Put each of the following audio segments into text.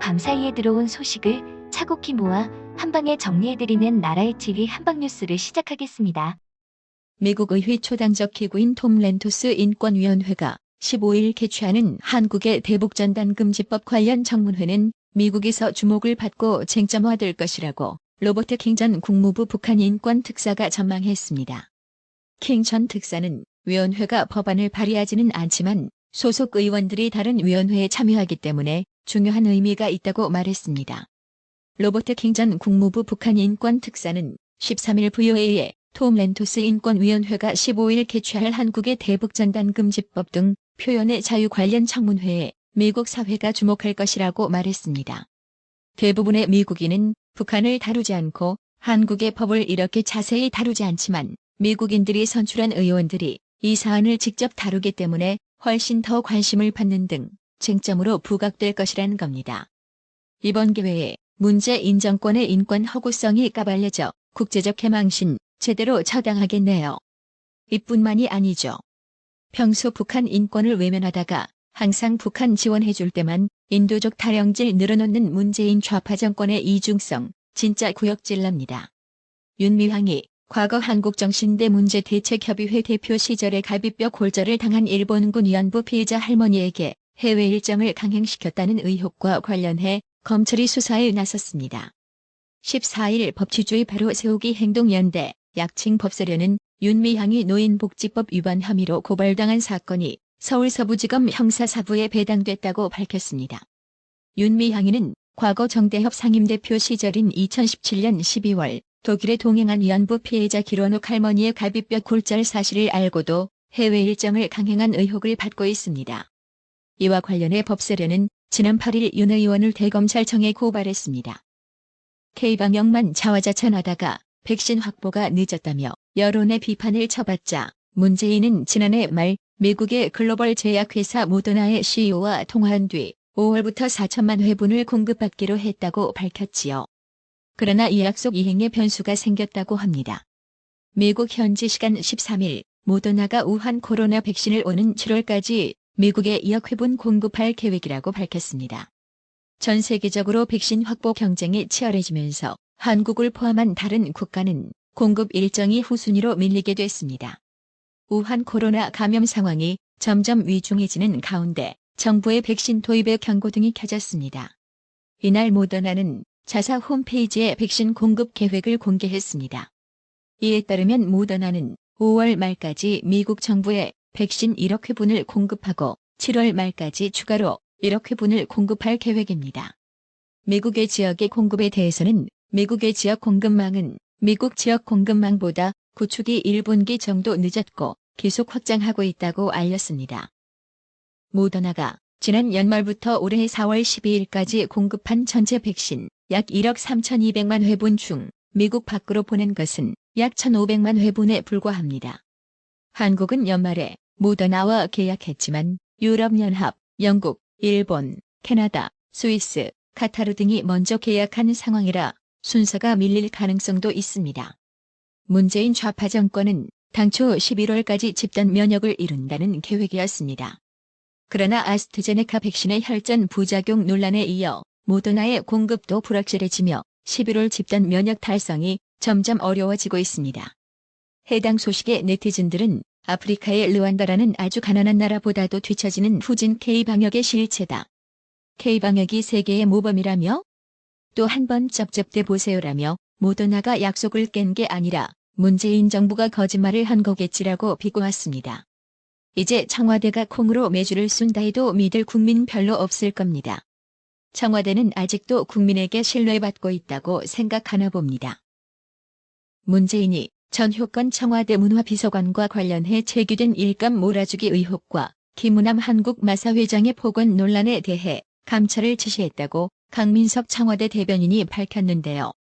밤사이에 들어온 소식을 차곡히 모아 한방에 정리해드리는 나라의 TV 한방뉴스를 시작하겠습니다. 미국 의회 초당적 기구인 톰 렌토스 인권위원회가 15일 개최하는 한국의 대북전단금지법 관련 청문회는 미국에서 주목을 받고 쟁점화될 것이라고 로버트 킹 전 국무부 북한 인권특사가 전망했습니다. 킹 전 특사는 위원회가 법안을 발의하지는 않지만 소속 의원들이 다른 위원회에 참여하기 때문에 중요한 의미가 있다고 말했습니다. 로버트 킹 전 국무부 북한 인권특사는 13일 VOA에 톰 렌토스 인권위원회가 15일 개최할 한국의 대북전단금지법 등 표현의 자유 관련 청문회에 미국 사회가 주목할 것이라고 말했습니다. 대부분의 미국인은 북한을 다루지 않고 한국의 법을 이렇게 자세히 다루지 않지만 미국인들이 선출한 의원들이 이 사안을 직접 다루기 때문에 훨씬 더 관심을 받는 등 쟁점으로 부각될 것이라는 겁니다. 이번 기회에 문재인 정권의 인권 허구성이 까발려져 국제적 해망신 제대로 처당하겠네요. 이뿐만이 아니죠. 평소 북한 인권을 외면하다가 항상 북한 지원해줄 때만 인도적 탈영질 늘어놓는 문재인 좌파 정권의 이중성 진짜 구역질납니다. 윤미향이 과거 한국정신대 문제대책협의회 대표 시절에 갈비뼈 골절을 당한 일본군 위안부 피해자 할머니에게 해외 일정을 강행시켰다는 의혹과 관련해 검찰이 수사에 나섰습니다. 14일 법치주의 바로 세우기 행동연대 약칭 법세련은 윤미향이 노인복지법 위반 혐의로 고발당한 사건이 서울서부지검 형사사부에 배당됐다고 밝혔습니다. 윤미향이는 과거 정대협 상임대표 시절인 2017년 12월 독일에 동행한 위안부 피해자 길원욱 할머니의 갈비뼈 골절 사실을 알고도 해외 일정을 강행한 의혹을 받고 있습니다. 이와 관련해 법세련은 지난 8일 윤 의원을 대검찰청에 고발했습니다. K방역만 자화자찬하다가 백신 확보가 늦었다며 여론의 비판을 쳐받자 문재인은 지난해 말 미국의 글로벌 제약회사 모더나의 CEO와 통화한 뒤 5월부터 4천만 회분을 공급받기로 했다고 밝혔지요. 그러나 이 약속 이행에 변수가 생겼다고 합니다. 미국 현지 시간 13일 모더나가 우한 코로나 백신을 오는 7월까지 미국에 2억 회분 공급할 계획이라고 밝혔습니다. 전 세계적으로 백신 확보 경쟁이 치열해지면서 한국을 포함한 다른 국가는 공급 일정이 후순위로 밀리게 됐습니다. 우한 코로나 감염 상황이 점점 위중해지는 가운데 정부의 백신 도입의 경고 등이 켜졌습니다. 이날 모더나는 자사 홈페이지에 백신 공급 계획을 공개했습니다. 이에 따르면 모더나는 5월 말까지 미국 정부에 백신 1억 회분을 공급하고 7월 말까지 추가로 1억 회분을 공급할 계획입니다. 미국의 지역의 공급에 대해서는 미국의 지역 공급망은 미국 지역 공급망보다 구축이 1분기 정도 늦었고 계속 확장하고 있다고 알렸습니다. 모더나가 지난 연말부터 올해 4월 12일까지 공급한 전체 백신 약 1억 3,200만 회분 중 미국 밖으로 보낸 것은 약 1,500만 회분에 불과합니다. 한국은 연말에 모더나와 계약했지만 유럽연합, 영국, 일본, 캐나다, 스위스, 카타르 등이 먼저 계약한 상황이라 순서가 밀릴 가능성도 있습니다. 문재인 좌파 정권은 당초 11월까지 집단 면역을 이룬다는 계획이었습니다. 그러나 아스트제네카 백신의 혈전 부작용 논란에 이어 모더나의 공급도 불확실해지며 11월 집단 면역 달성이 점점 어려워지고 있습니다. 해당 소식에 네티즌들은 아프리카의 르완다라는 아주 가난한 나라보다도 뒤처지는 후진 K방역의 실체다. K방역이 세계의 모범이라며? 또 한 번 쩝쩝대 보세요라며 모더나가 약속을 깬 게 아니라 문재인 정부가 거짓말을 한 거겠지라고 비꼬았습니다. 이제 청와대가 콩으로 매주를 쏜다 해도 믿을 국민 별로 없을 겁니다. 청와대는 아직도 국민에게 신뢰받고 있다고 생각하나 봅니다. 문재인이 전효건 청와대 문화비서관과 관련해 제기된 일감 몰아주기 의혹과 김우남 한국마사회장의 폭언 논란에 대해 감찰을 지시했다고 강민석 청와대 대변인이 밝혔는데요.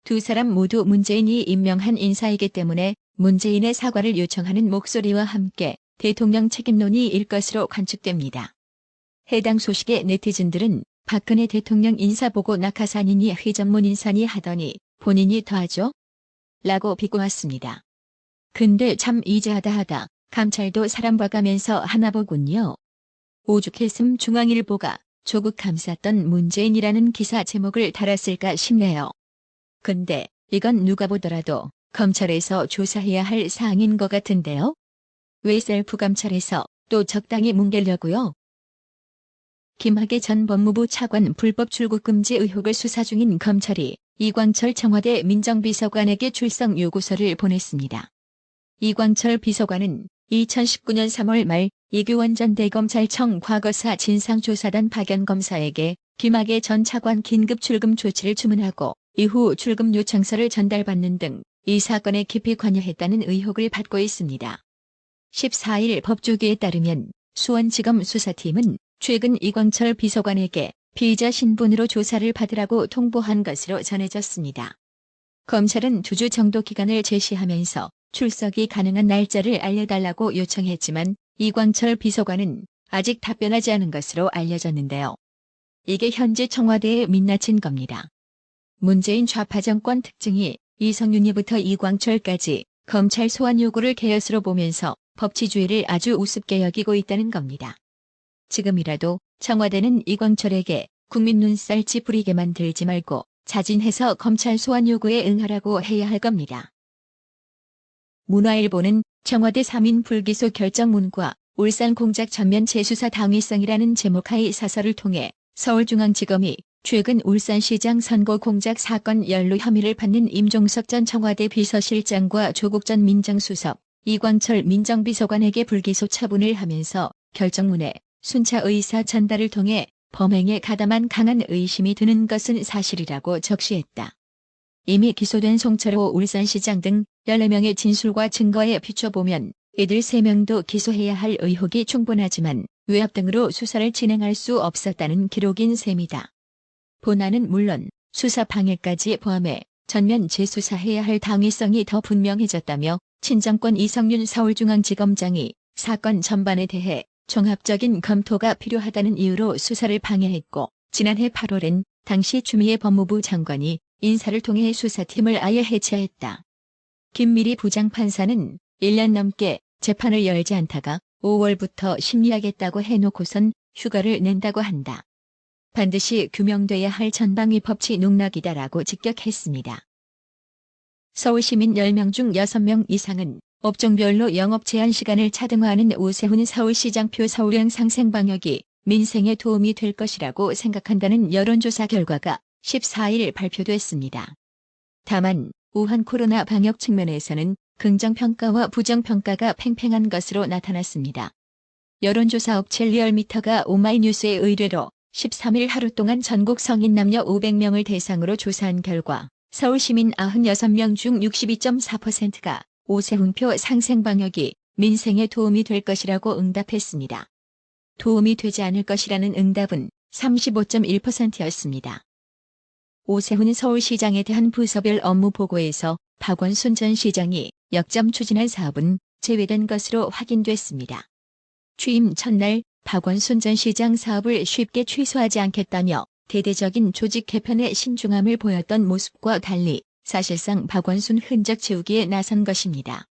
두 사람 모두 문재인이 임명한 인사이기 때문에 문재인의 사과를 요청하는 목소리와 함께 대통령 책임론이 일 것으로 관측됩니다. 해당 소식에 네티즌들은 박근혜 대통령 인사보고 낙하산이니 회전문 인사니 하더니 본인이 더 하죠? 라고 비꼬았습니다. 근데 참 이제하다 하다 감찰도 사람 봐가면서 하나 보군요. 오죽했음 중앙일보가 조국 감쌌던 문재인이라는 기사 제목을 달았을까 싶네요. 근데 이건 누가 보더라도 검찰에서 조사해야 할 사항인 것 같은데요. 왜 셀프 감찰에서 또 적당히 뭉개려고요? 김학의 전 법무부 차관 불법 출국 금지 의혹을 수사 중인 검찰이 이광철 청와대 민정비서관에게 출석 요구서를 보냈습니다. 이광철 비서관은 2019년 3월 말 이규원 전 대검찰청 과거사 진상조사단 파견검사에게 김학의 전 차관 긴급 출금 조치를 주문하고 이후 출금 요청서를 전달받는 등 이 사건에 깊이 관여했다는 의혹을 받고 있습니다. 14일 법조계에 따르면 수원지검 수사팀은 최근 이광철 비서관에게 피의자 신분으로 조사를 받으라고 통보한 것으로 전해졌습니다. 검찰은 2주 정도 기간을 제시하면서 출석이 가능한 날짜를 알려달라고 요청했지만 이광철 비서관은 아직 답변하지 않은 것으로 알려졌는데요. 이게 현재 청와대에 민낯인 겁니다. 문재인 좌파 정권 특징이 이성윤이부터 이광철까지 검찰 소환 요구를 개였으로 보면서 법치주의를 아주 우습게 여기고 있다는 겁니다. 지금이라도 청와대는 이광철에게 국민 눈살 찌푸리게 만들지 말고 자진해서 검찰 소환 요구에 응하라고 해야 할 겁니다. 문화일보는 청와대 3인 불기소 결정문과 울산 공작 전면 재수사 당위성이라는 제목하의 사설을 통해 서울중앙지검이 최근 울산시장 선거 공작 사건 연루 혐의를 받는 임종석 전 청와대 비서실장과 조국 전 민정수석, 이광철 민정비서관에게 불기소 처분을 하면서 결정문에 순차 의사 전달을 통해 범행에 가담한 강한 의심이 드는 것은 사실이라고 적시했다. 이미 기소된 송철호 울산시장 등 14명의 진술과 증거에 비춰보면 이들 3명도 기소해야 할 의혹이 충분하지만 외압 등으로 수사를 진행할 수 없었다는 기록인 셈이다. 본안은 물론 수사 방해까지 포함해 전면 재수사해야 할 당위성이 더 분명해졌다며 친정권 이성윤 서울중앙지검장이 사건 전반에 대해 종합적인 검토가 필요하다는 이유로 수사를 방해했고 지난해 8월엔 당시 추미애 법무부 장관이 인사를 통해 수사팀을 아예 해체했다. 김미리 부장판사는 1년 넘게 재판을 열지 않다가 5월부터 심리하겠다고 해놓고선 휴가를 낸다고 한다. 반드시 규명돼야 할 전방위 법치 농락이다라고 직격했습니다. 서울시민 10명 중 6명 이상은 업종별로 영업 제한 시간을 차등화하는 오세훈 서울시장표 서울형 상생방역이 민생에 도움이 될 것이라고 생각한다는 여론조사 결과가 14일 발표됐습니다. 다만 우한 코로나 방역 측면에서는 긍정평가와 부정평가가 팽팽한 것으로 나타났습니다. 여론조사 업체 리얼미터가 오마이뉴스의 의뢰로 13일 하루 동안 전국 성인 남녀 500명을 대상으로 조사한 결과 서울시민 96명 중 62.4%가 오세훈표 상생방역이 민생에 도움이 될 것이라고 응답했습니다. 도움이 되지 않을 것이라는 응답은 35.1%였습니다. 오세훈 서울시장에 대한 부서별 업무 보고에서 박원순 전 시장이 역점 추진한 사업은 제외된 것으로 확인됐습니다. 취임 첫날 박원순 전 시장 사업을 쉽게 취소하지 않겠다며 대대적인 조직 개편에 신중함을 보였던 모습과 달리 사실상 박원순 흔적 지우기에 나선 것입니다.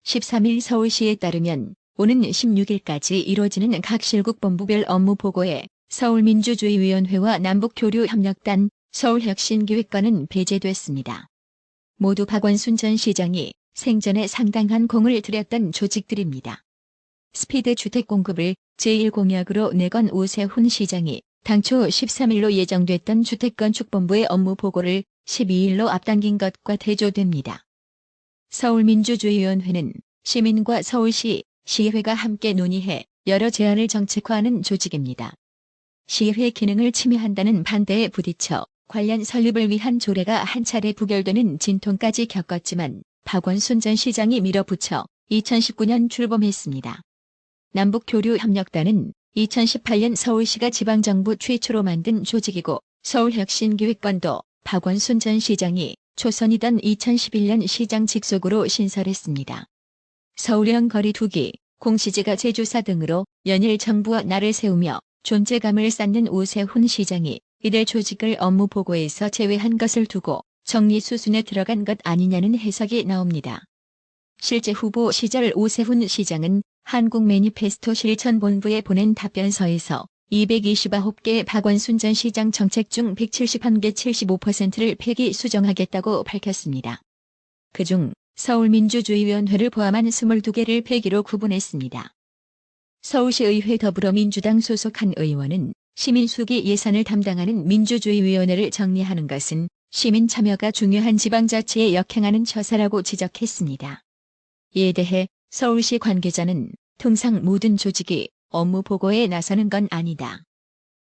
13일 서울시에 따르면 오는 16일까지 이뤄지는 각 실국 본부별 업무 보고에 서울민주주의위원회와 남북교류협력단, 서울혁신기획관은 배제됐습니다. 모두 박원순 전 시장이 생전에 상당한 공을 들였던 조직들입니다. 스피드 주택 공급을 제1공약으로 내건 오세훈 시장이 당초 13일로 예정됐던 주택건축본부의 업무 보고를 12일로 앞당긴 것과 대조됩니다. 서울민주주의위원회는 시민과 서울시, 시의회가 함께 논의해 여러 제안을 정책화하는 조직입니다. 시의회 기능을 침해한다는 반대에 부딪혀 관련 설립을 위한 조례가 한 차례 부결되는 진통까지 겪었지만 박원순 전 시장이 밀어붙여 2019년 출범했습니다. 남북교류협력단은 2018년 서울시가 지방정부 최초로 만든 조직이고 서울혁신기획관도 박원순 전 시장이 초선이던 2011년 시장 직속으로 신설했습니다. 서울형 거리 두기, 공시지가 재조사 등으로 연일 정부와 날을 세우며 존재감을 쌓는 오세훈 시장이 이들 조직을 업무 보고에서 제외한 것을 두고 정리 수순에 들어간 것 아니냐는 해석이 나옵니다. 실제 후보 시절 오세훈 시장은 한국 매니페스토 실천본부에 보낸 답변서에서 229개 박원순 전 시장 정책 중 171개 75%를 폐기 수정하겠다고 밝혔습니다. 그중 서울민주주의위원회를 포함한 22개를 폐기로 구분했습니다. 서울시의회 더불어민주당 소속한 의원은 시민수기 예산을 담당하는 민주주의위원회를 정리하는 것은 시민 참여가 중요한 지방자치에 역행하는 처사라고 지적했습니다. 이에 대해 서울시 관계자는 통상 모든 조직이 업무 보고에 나서는 건 아니다.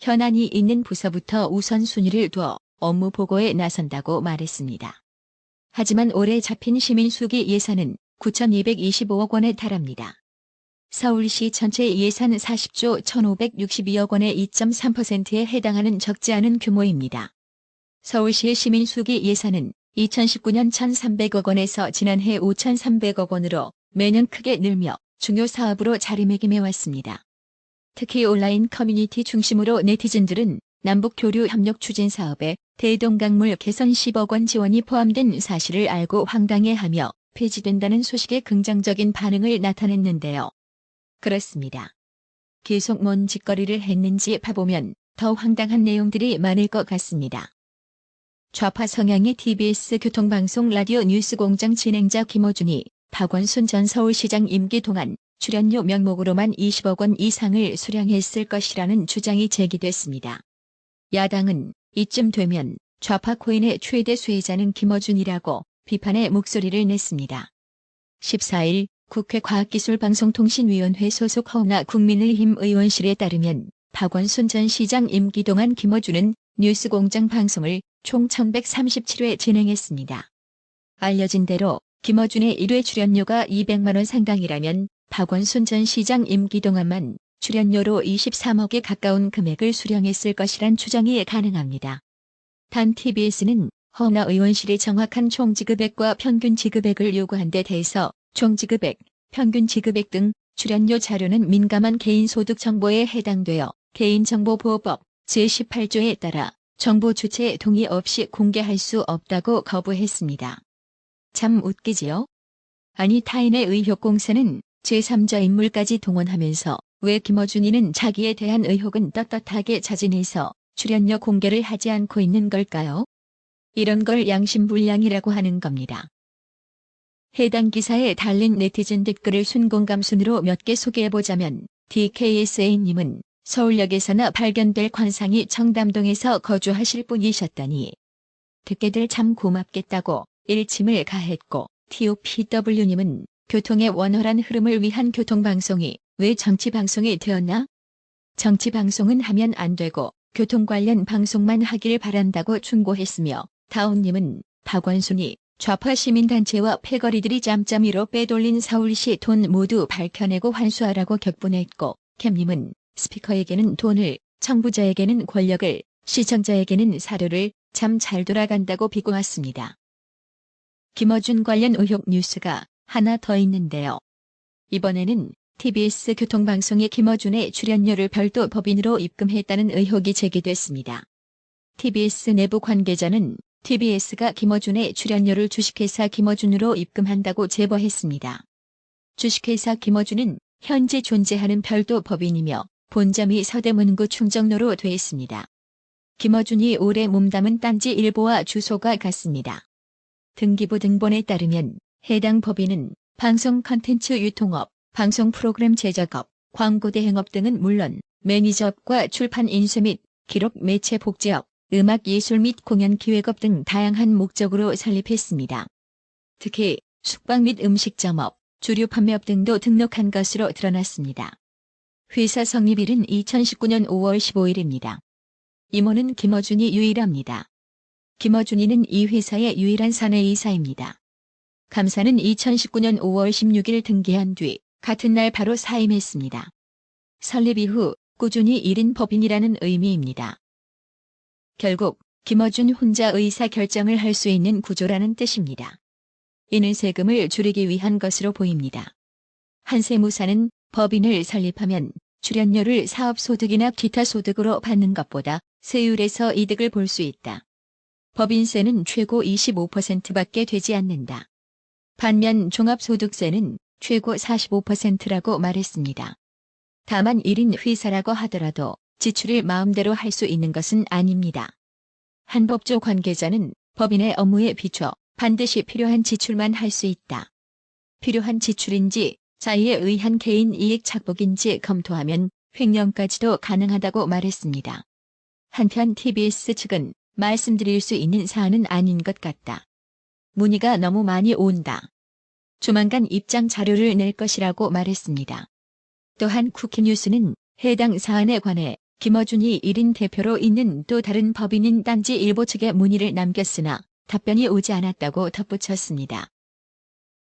현안이 있는 부서부터 우선순위를 두어 업무 보고에 나선다고 말했습니다. 하지만 올해 잡힌 시민수기 예산은 9,225억 원에 달합니다. 서울시 전체 예산 40조 1,562억 원의 2.3%에 해당하는 적지 않은 규모입니다. 서울시의 시민수기 예산은 2019년 1,300억 원에서 지난해 5,300억 원으로 매년 크게 늘며 중요 사업으로 자리매김해왔습니다. 특히 온라인 커뮤니티 중심으로 네티즌들은 남북교류 협력 추진 사업에 대동강물 개선 10억 원 지원이 포함된 사실을 알고 황당해하며 폐지된다는 소식에 긍정적인 반응을 나타냈는데요. 그렇습니다. 계속 뭔 짓거리를 했는지 봐보면 더 황당한 내용들이 많을 것 같습니다. 좌파 성향의 TBS 교통방송 라디오 뉴스공장 진행자 김어준이 박원순 전 서울시장 임기 동안 출연료 명목으로만 20억 원 이상을 수령했을 것이라는 주장이 제기됐습니다. 야당은 이쯤 되면 좌파 코인의 최대 수혜자는 김어준이라고 비판의 목소리를 냈습니다. 14일 국회 과학기술방송통신위원회 소속 허은하 국민의힘 의원실에 따르면 박원순 전 시장 임기 동안 김어준은 뉴스공장 방송을 총 1137회 진행했습니다. 알려진 대로 김어준의 1회 출연료가 200만 원 상당이라면 박원순 전 시장 임기 동안만 출연료로 23억에 가까운 금액을 수령했을 것이란 추정이 가능합니다. 단 TBS는 허은하 의원실이 정확한 총지급액과 평균 지급액을 요구한 데 대해서 총지급액, 평균 지급액 등 출연료 자료는 민감한 개인소득 정보에 해당되어 개인정보보호법 제18조에 따라 정보 주체의 동의 없이 공개할 수 없다고 거부했습니다. 참 웃기지요? 아니 타인의 의혹 공세는 제3자 인물까지 동원하면서 왜 김어준이는 자기에 대한 의혹은 떳떳하게 자진해서 출연료 공개를 하지 않고 있는 걸까요? 이런 걸 양심불량이라고 하는 겁니다. 해당 기사에 달린 네티즌 댓글을 순공감 순으로 몇 개 소개해보자면 DKSA님은 서울역에서나 발견될 관상이 청담동에서 거주하실 분이셨다니 듣게들 참 고맙겠다고 일침을 가했고 TOPW님은 교통의 원활한 흐름을 위한 교통방송이 왜 정치방송이 되었나? 정치방송은 하면 안 되고 교통 관련 방송만 하길 바란다고 충고했으며 다운님은 박원순이 좌파 시민단체와 패거리들이 짬짬이로 빼돌린 서울시 돈 모두 밝혀내고 환수하라고 격분했고 캠님은 스피커에게는 돈을, 청부자에게는 권력을, 시청자에게는 사료를 참 잘 돌아간다고 비고왔습니다. 김어준 관련 의혹 뉴스가 하나 더 있는데요. 이번에는 TBS 교통방송이 김어준의 출연료를 별도 법인으로 입금했다는 의혹이 제기됐습니다. TBS 내부 관계자는 TBS가 김어준의 출연료를 주식회사 김어준으로 입금한다고 제보했습니다. 주식회사 김어준은 현재 존재하는 별도 법인이며 본점이 서대문구 충정로로 돼 있습니다. 김어준이 올해 몸담은 딴지일보와 주소가 같습니다. 등기부 등본에 따르면 해당 법인은 방송 컨텐츠 유통업, 방송 프로그램 제작업, 광고 대행업 등은 물론 매니저업과 출판 인쇄 및 기록 매체 복제업, 음악 예술 및 공연 기획업 등 다양한 목적으로 설립했습니다. 특히 숙박 및 음식점업, 주류 판매업 등도 등록한 것으로 드러났습니다. 회사 성립일은 2019년 5월 15일입니다. 임원은 김어준이 유일합니다. 김어준이는 이 회사의 유일한 사내이사입니다. 감사는 2019년 5월 16일 등기한 뒤 같은 날 바로 사임했습니다. 설립 이후 꾸준히 1인 법인이라는 의미입니다. 결국 김어준 혼자 의사 결정을 할 수 있는 구조라는 뜻입니다. 이는 세금을 줄이기 위한 것으로 보입니다. 한 세무사는 법인을 설립하면 출연료를 사업소득이나 기타 소득으로 받는 것보다 세율에서 이득을 볼 수 있다. 법인세는 최고 25%밖에 되지 않는다. 반면 종합소득세는 최고 45%라고 말했습니다. 다만 1인 회사라고 하더라도 지출을 마음대로 할 수 있는 것은 아닙니다. 한 법조 관계자는 법인의 업무에 비춰 반드시 필요한 지출만 할 수 있다. 필요한 지출인지 자의에 의한 개인 이익 착복인지 검토하면 횡령까지도 가능하다고 말했습니다. 한편 TBS 측은 말씀드릴 수 있는 사안은 아닌 것 같다. 문의가 너무 많이 온다. 조만간 입장 자료를 낼 것이라고 말했습니다. 또한 쿠키뉴스는 해당 사안에 관해 김어준이 1인 대표로 있는 또 다른 법인인 딴지일보 측에 문의를 남겼으나 답변이 오지 않았다고 덧붙였습니다.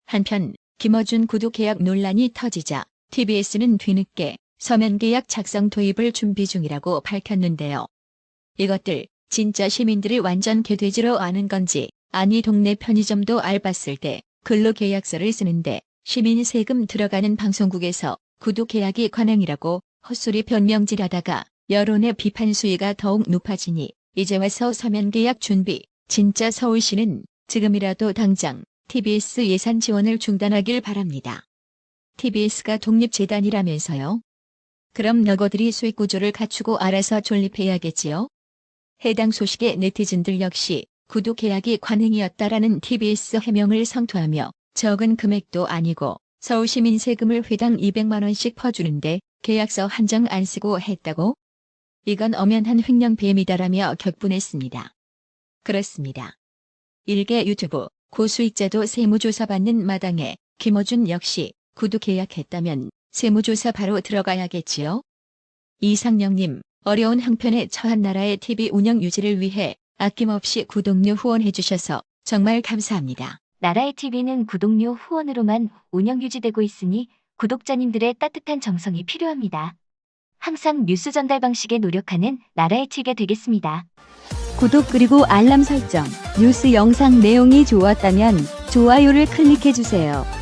한편 김어준 구독 계약 논란이 터지자 TBS는 뒤늦게 서면 계약 작성 도입을 준비 중이라고 밝혔는데요. 이것들 진짜 시민들이 완전 개돼지로 아는 건지 아니 동네 편의점도 알봤을 때 근로계약서를 쓰는데 시민 세금 들어가는 방송국에서 구독 계약이 관행이라고 헛소리 변명질하다가 여론의 비판 수위가 더욱 높아지니 이제 와서 서면 계약 준비. 진짜 서울시는 지금이라도 당장 TBS 예산 지원을 중단하길 바랍니다. TBS가 독립재단이라면서요? 그럼 너거들이 수익 구조를 갖추고 알아서 존립해야겠지요? 해당 소식에 네티즌들 역시 구독 계약이 관행이었다라는 TBS 해명을 성토하며 적은 금액도 아니고 서울시민 세금을 회당 200만 원씩 퍼주는데 계약서 한 장 안 쓰고 했다고? 이건 엄연한 횡령배임이다라며 격분했습니다. 그렇습니다. 일개 유튜브 고수익자도 세무조사 받는 마당에 김어준 역시 구독 계약했다면 세무조사 바로 들어가야겠지요? 이상영님, 어려운 형편에 처한 나라의 TV 운영 유지를 위해 아낌없이 구독료 후원해주셔서 정말 감사합니다. 나라의 TV는 구독료 후원으로만 운영 유지되고 있으니 구독자님들의 따뜻한 정성이 필요합니다. 항상 뉴스 전달 방식에 노력하는 나라의 TV가 되겠습니다. 구독 그리고 알람 설정, 뉴스 영상 내용이 좋았다면 좋아요를 클릭해주세요.